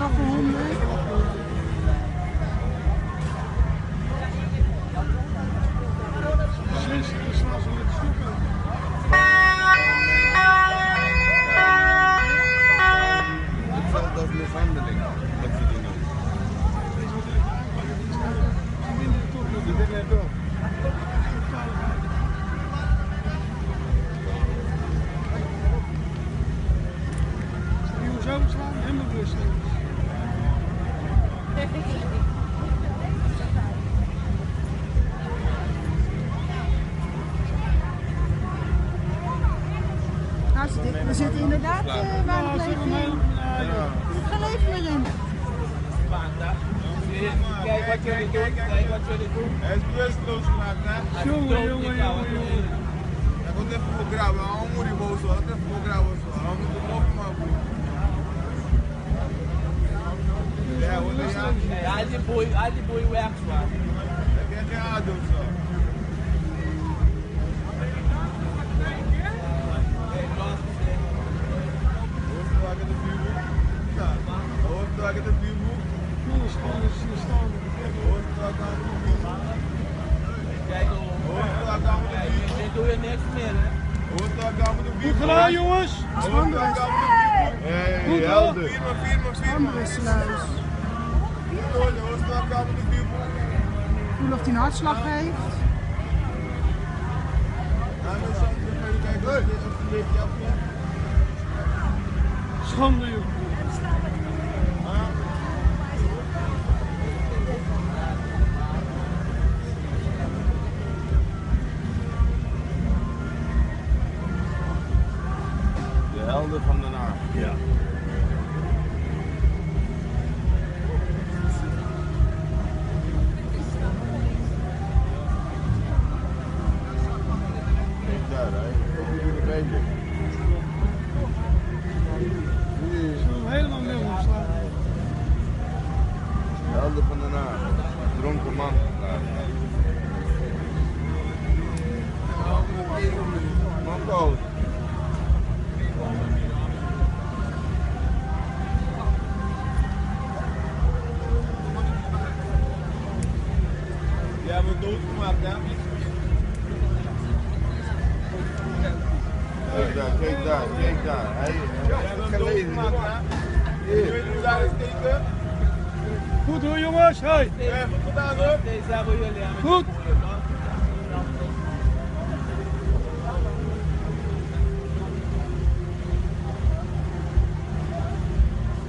Slaffe honden. Hetzelfde als mishandeling, wat ze doen. Die winnen het toch? Zo slaan, helemaal rustig. We zitten inderdaad waar het leven geen leven meer in. Kijk wat jullie doen, kijk wat jullie doen. Hij is bewusteloos gemaakt, hè? Jongen. Hij komt even voor graven, hij moet die boos worden, even voor graven. Hij moet hem opmaken. Ja, hoe is dat? Haal die boei weg, zwaar. Ik heb geen adem zo. Hoofdwagen de vuurboek. Ja, hoofdwagen de vuurboek. Hoofdwagen de vuurboek. Kijk Hoofdwagen de vuurboek. dit doe je niks meer, hè? Hoofdwagen de vuurboek. Goed gedaan, jongens. Hoofdwagen de vuurboek. Goed hoor. Vier. Hoofdwagen de vuurboek. Voel of hij een hartslag heeft. Schande, joh. De helden van Den Haag. Ja. Kijk daar, hè. Kijk jullie bezig. Helemaal nul opslaan. De helden van Den Haag. Dronken man. Marco. Die hebben we doodgemaakt, hè? Kijk daar. Hij heeft het doodgemaakt, hè? Je weet hoe daar is steken? Goed hoor, jongens. Hey. Ja, goed gedaan, hoor. Deze hebben jullie aan. Goed.